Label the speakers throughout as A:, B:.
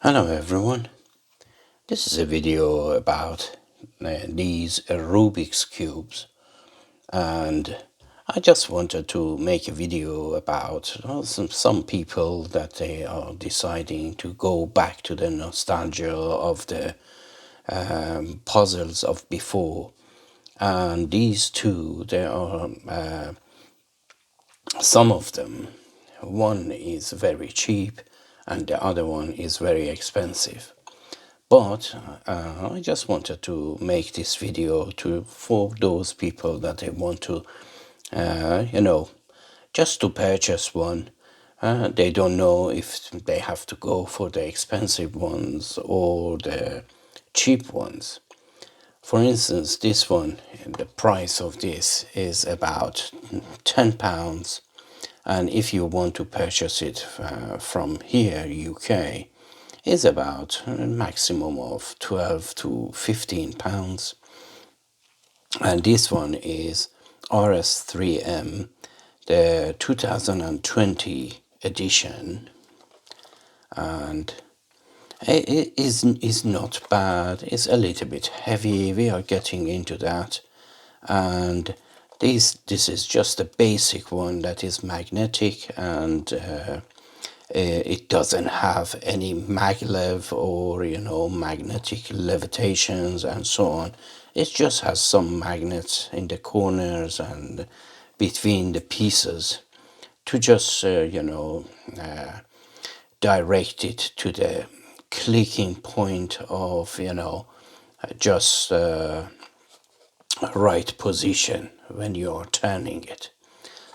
A: Hello everyone, this is a video about these Rubik's cubes, and I just wanted to make a video about some people that they are deciding to go back to the nostalgia of the puzzles of before. And these two, there are some of them. One is very cheap and the other one is very expensive. But I just wanted to make this video for those people that they want to, just to purchase one. They don't know if they have to go for the expensive ones or the cheap ones. For instance, this one, the price of this is about £10. And if you want to purchase it from here, UK, is about a maximum of 12 to 15 pounds. And this one is RS3M, the 2020 edition, and it is not bad. It's a little bit heavy. We are getting into that, and this is just a basic one that is magnetic, and it doesn't have any maglev or magnetic levitations and so on. It just has some magnets in the corners and between the pieces to just direct it to the clicking point of just right position when you are turning it.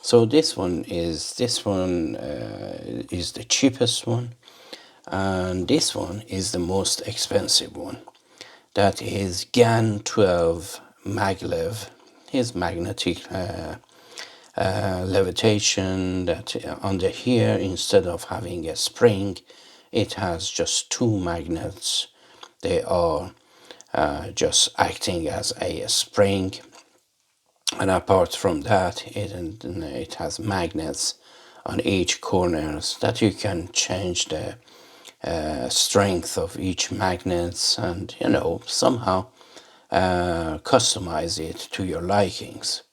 A: So this one is the cheapest one, and this one is the most expensive one. That is GAN 12 Maglev. His magnetic levitation, that under here, instead of having a spring, it has just two magnets. They are just acting as a spring. And apart from that, it has magnets on each corner so that you can change the strength of each magnet and somehow customize it to your likings.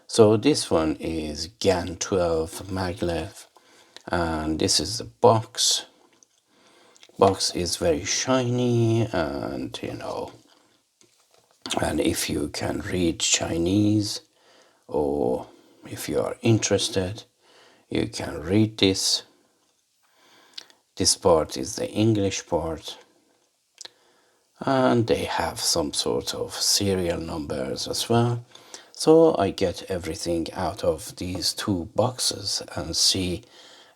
A: So this one is GAN 12 Maglev, and this is the box. Box is very shiny, and and if you can read Chinese, or if you are interested, you can read this. This part is the English part, and they have some sort of serial numbers as well. So I get everything out of these two boxes and see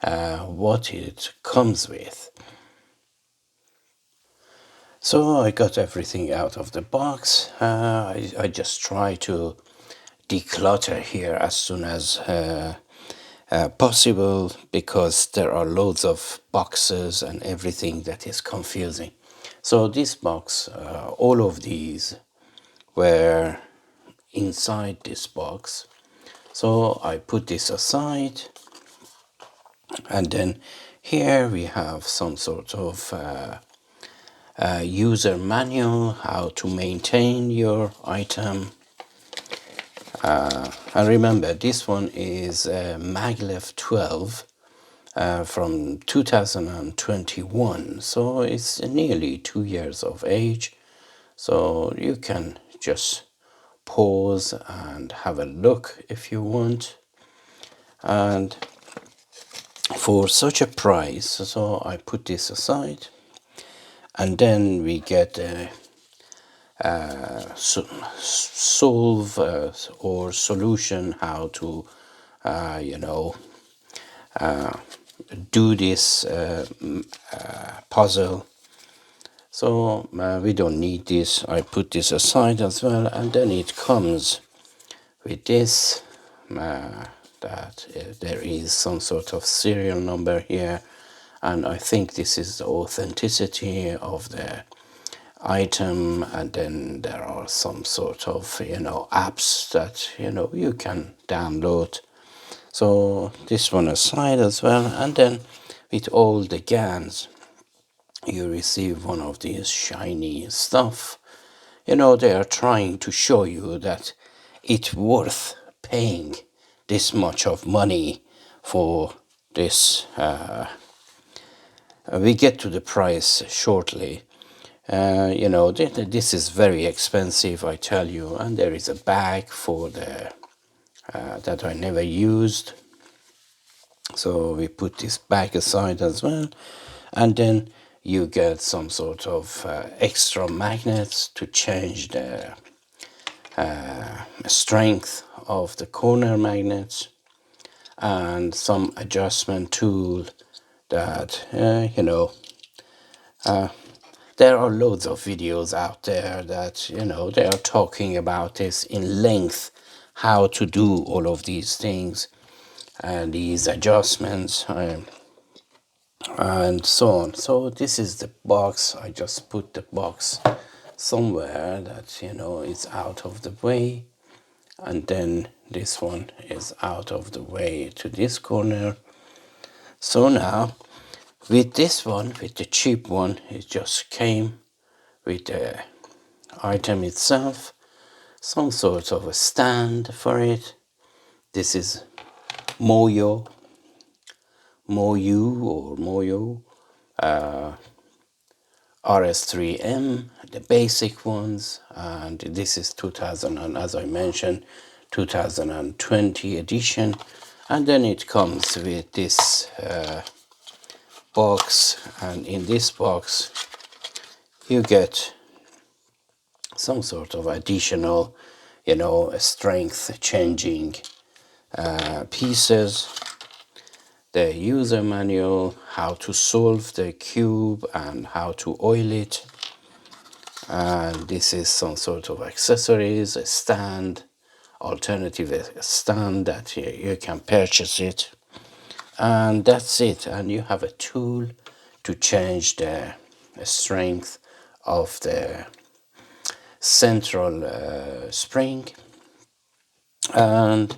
A: what it comes with. So I got everything out of the box. I just try to declutter here as soon as possible, because there are loads of boxes and everything that is confusing. So this box, all of these were inside this box. So I put this aside, and then here we have some sort of user manual, how to maintain your item. And remember, this one is Maglev 12 from 2021, so it's nearly 2 years of age. So you can just pause and have a look if you want. And for such a price, so I put this aside, and then we get solve or solution how to do this puzzle. So we don't need this. I put this aside as well, and then it comes with this that there is some sort of serial number here, and I think this is the authenticity of the item. And then there are some sort of apps that you can download. So this one aside as well, and then with all the GANs, you receive one of these shiny stuff. You know, they are trying to show you that it's worth paying this much of money for this. We get to the price shortly. You know, this is very expensive, I tell you. And there is a bag for the that I never used. So we put this bag aside as well. And then you get some sort of extra magnets to change the strength of the corner magnets, and some adjustment tool that, you know, there are loads of videos out there that, you know, they are talking about this in length, how to do all of these things and these adjustments and so on. So this is the box. I just put the box somewhere that, you know, is out of the way, and then this one is out of the way to this corner. So now with this one, with the cheap one, it just came with the item itself, some sort of a stand for it. This is MOYU RS3M, the basic ones, and this is 2000, and as I mentioned, 2020 edition. And then it comes with this box, and in this box you get some sort of additional, you know, strength changing pieces, the user manual, how to solve the cube and how to oil it, and this is some sort of accessories, a stand, alternative stand that you can purchase it, and that's it. And you have a tool to change the strength of the central spring, and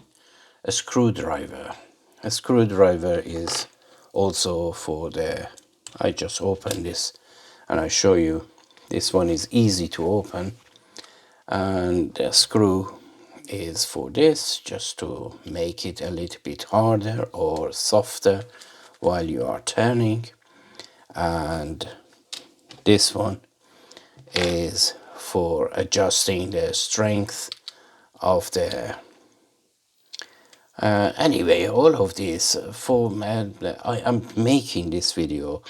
A: a screwdriver. A screwdriver is also for the, I just open this and I show you, this one is easy to open, and the screw is for this, just to make it a little bit harder or softer while you are turning. And this one is for adjusting the strength of the anyway, all of this for I am making this video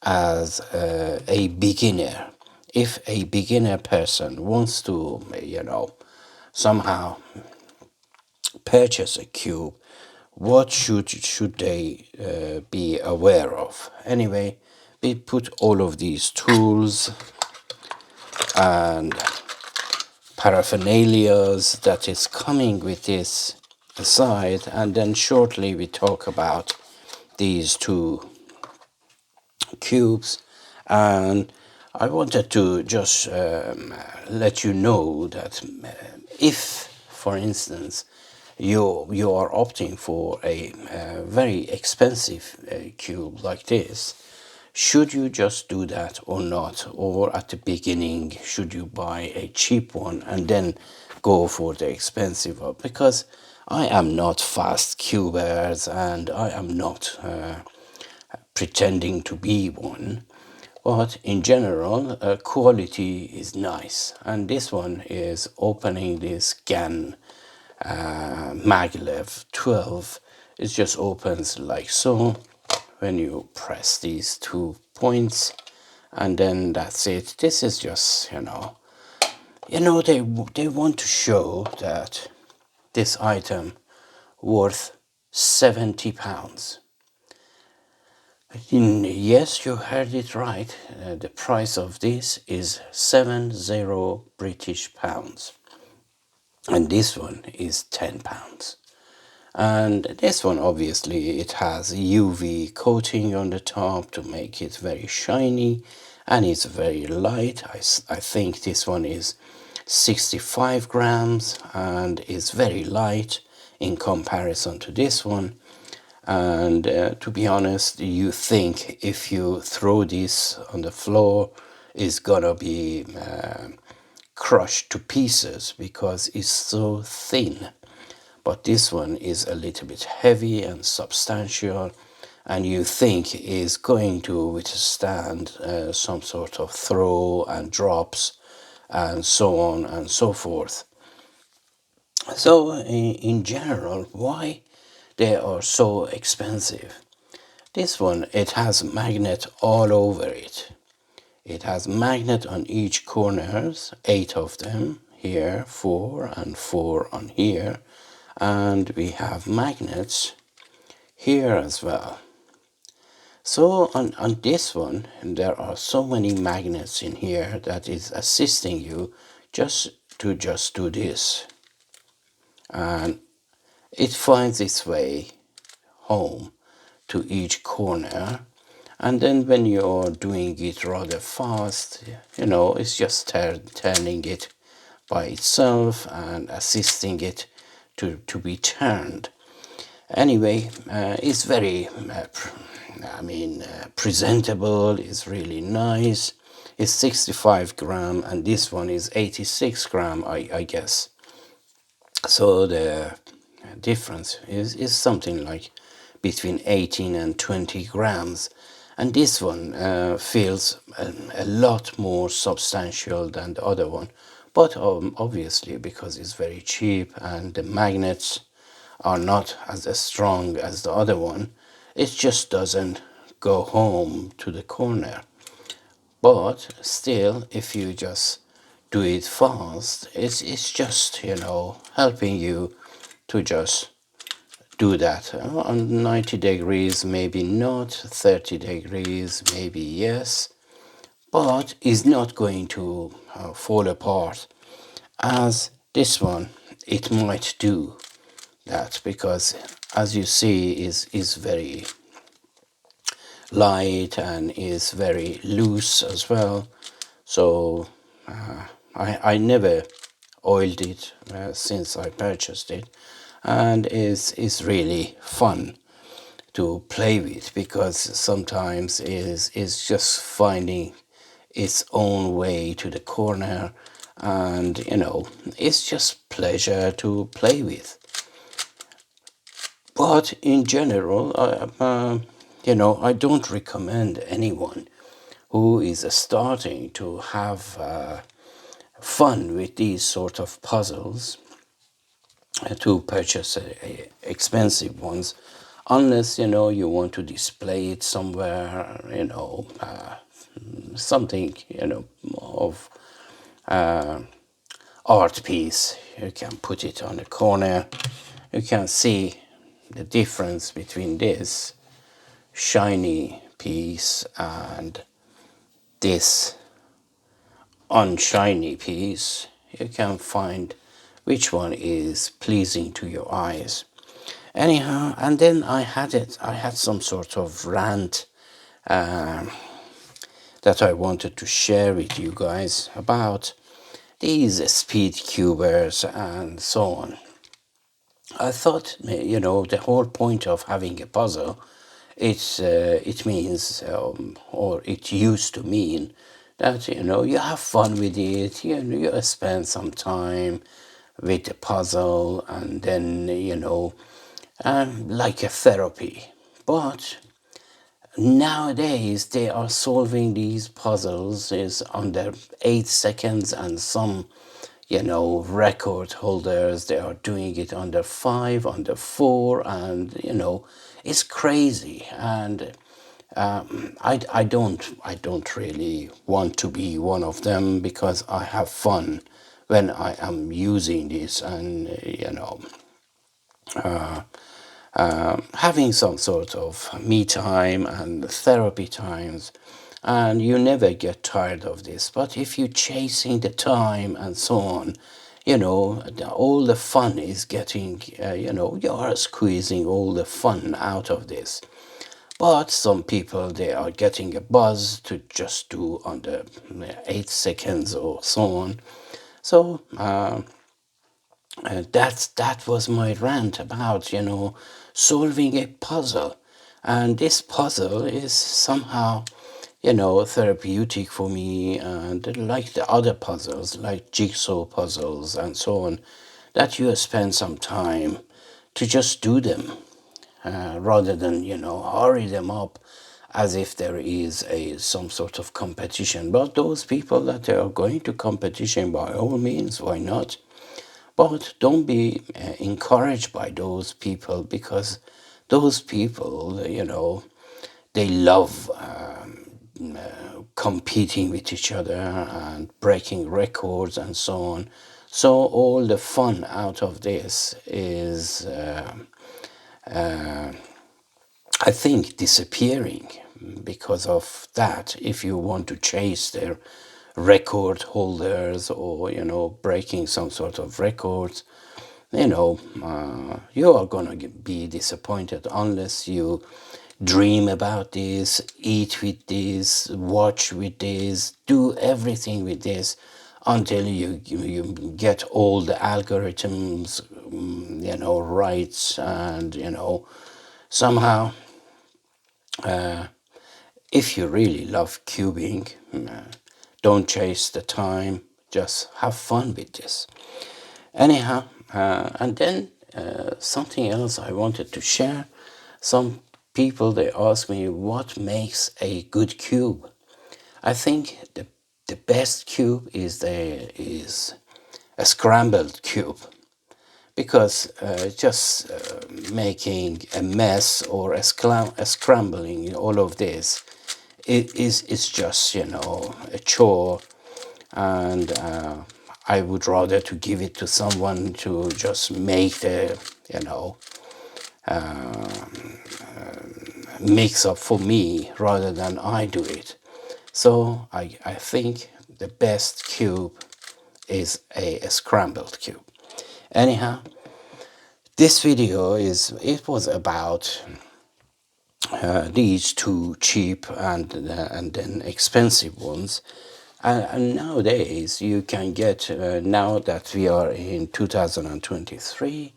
A: as a beginner. If a beginner person wants to, you know, somehow purchase a cube, what should they be aware of? Anyway, we put all of these tools and paraphernalias that is coming with this aside, and then shortly we talk about these two cubes. And I wanted to just let you know that if, for instance, you are opting for a very expensive cube like this, should you just do that or not? Or at the beginning, should you buy a cheap one and then go for the expensive one? Because I am not fast cubers and I am not pretending to be one. But in general, quality is nice. And this one is opening this GAN Maglev 12. It just opens like so when you press these 2 points, and then that's it. This is just, you know, they want to show that this item worth £70. Yes, you heard it right. The price of this is 70 British pounds, and this one is £10. And this one, obviously, it has UV coating on the top to make it very shiny, and it's very light. I think this one is 65 grams and is very light in comparison to this one. And to be honest, you think if you throw this on the floor, it's gonna be crushed to pieces because it's so thin. But this one is a little bit heavy and substantial, and you think is going to withstand some sort of throw and drops and so on and so forth. So in general, why they are so expensive? This one, it has magnet all over it. It has magnet on each corners, 8 of them here, 4 and 4 on here, and we have magnets here as well. So on this one, there are so many magnets in here that is assisting you just to do this. And it finds its way home to each corner. And then when you're doing it rather fast, it's just turning it by itself and assisting it to be turned. Anyway, it's very, presentable, it's really nice. It's 65 gram and this one is 86 gram, I guess. So the difference is something like between 18 and 20 grams. And this one feels a lot more substantial than the other one. But obviously, because it's very cheap and the magnets are not as strong as the other one, it just doesn't go home to the corner. But still, if you just do it fast, it's just, helping you to just do that. On 90 degrees, maybe not, 30 degrees, maybe yes, but it's not going to fall apart as this one, it might do that, because as you see is very light and is very loose as well. So I never oiled it since I purchased it, and it's really fun to play with, because sometimes is just finding its own way to the corner, and it's just pleasure to play with. But in general, I don't recommend anyone who is starting to have fun with these sort of puzzles to purchase expensive ones, unless you want to display it somewhere, something of art piece. You can put it on the corner. You can see the difference between this shiny piece and this unshiny piece. You can find which one is pleasing to your eyes. Anyhow, and then I had some sort of rant that I wanted to share with you guys about these speed cubers and so on. I thought, the whole point of having a puzzle, it means, or it used to mean, that you have fun with it. You spend some time with the puzzle, and then like a therapy. But nowadays they are solving these puzzles is under 8 seconds, and some record holders, they are doing it under 5, under 4, and it's crazy. And I don't really want to be one of them, because I have fun when I am using this, and having some sort of me time and therapy times, and you never get tired of this. But if you're chasing the time and so on, all the fun is getting, you are squeezing all the fun out of this. But some people, they are getting a buzz to just do under 8 seconds or so on. So that was my rant about, solving a puzzle. And this puzzle is somehow, you know, therapeutic for me, and like the other puzzles, like jigsaw puzzles and so on, that you spend some time to just do them, rather than, you know, hurry them up as if there is some sort of competition. But those people that are going to competition, by all means, why not? But don't be encouraged by those people, because those people, you know, they love competing with each other and breaking records and so on. So all the fun out of this is, I think, disappearing because of that. If you want to chase their record holders, or, you know, breaking some sort of records, you know, you are gonna be disappointed unless you dream about this, eat with this, watch with this, do everything with this, until you get all the algorithms, you know, right. And, you know, somehow, if you really love cubing, don't chase the time, just have fun with this. Anyhow, and then something else I wanted to share. Some people, they ask me, what makes a good cube? I think the best cube is a scrambled cube, because just making a mess or a scrambling all of this, it is just, you know, a chore. And I would rather to give it to someone to just make the, you know, mix up for me, rather than I do it. So I think the best cube is a scrambled cube. Anyhow, this video it was about these two cheap and then expensive ones. And nowadays you can get, now that we are in 2023,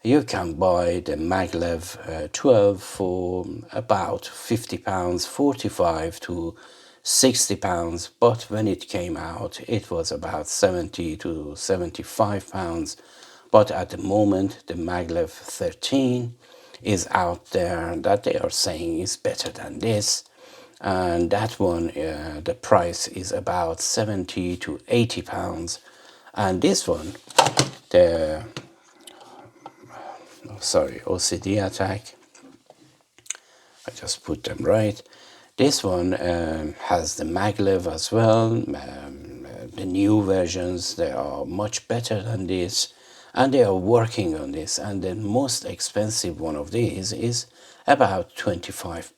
A: you can buy the Maglev 12 for about £50, 45 to £60. But when it came out, it was about £70 to £75. But at the moment, the Maglev 13 is out there that they are saying is better than this. And that one, the price is about £70 to £80. And this one, the OCD attack, I just put them right. This one has the Maglev as well. The new versions, they are much better than this, and they are working on this. And the most expensive one of these is about £25.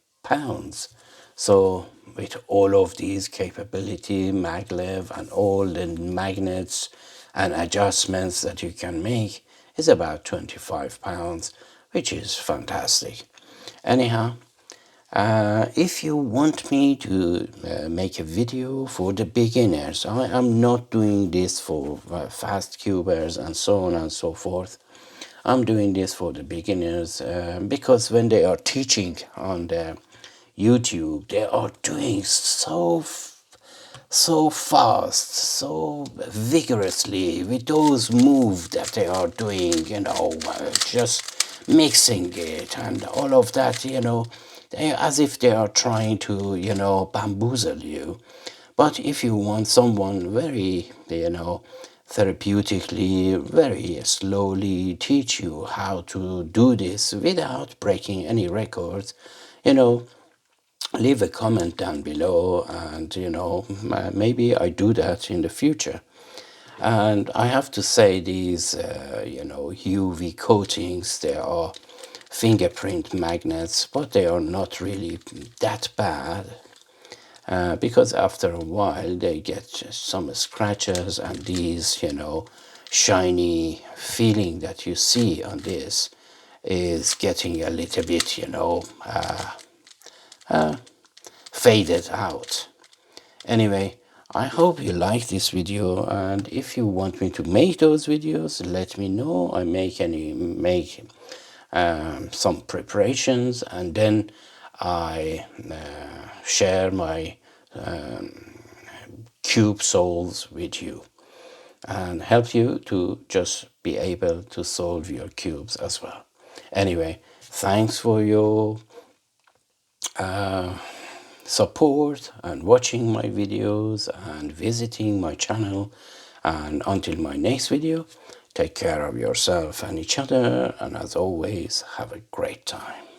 A: So with all of these capability, Maglev, and all the magnets and adjustments that you can make, is about £25, which is fantastic. Anyhow, if you want me to make a video for the beginners, I am not doing this for fast cubers and so on and so forth. I'm doing this for the beginners, because when they are teaching on the YouTube, they are doing so fast, so vigorously, with those moves that they are doing, you know, just mixing it and all of that, you know, as if they are trying to, you know, bamboozle you. But if you want someone very, you know, therapeutically, very slowly teach you how to do this without breaking any records, you know, leave a comment down below, and, you know, maybe I do that in the future. And I have to say, these, you know, UV coatings, they are fingerprint magnets, but they are not really that bad, because after a while they get some scratches, and these, you know, shiny feeling that you see on this is getting a little bit, you know, faded out. Anyway, I hope you like this video, and if you want me to make those videos, let me know. I make some preparations, and then I share my cube solves with you and help you to just be able to solve your cubes as well. Anyway, thanks for your support and watching my videos and visiting my channel, and until my next video, take care of yourself and each other, and as always, have a great time.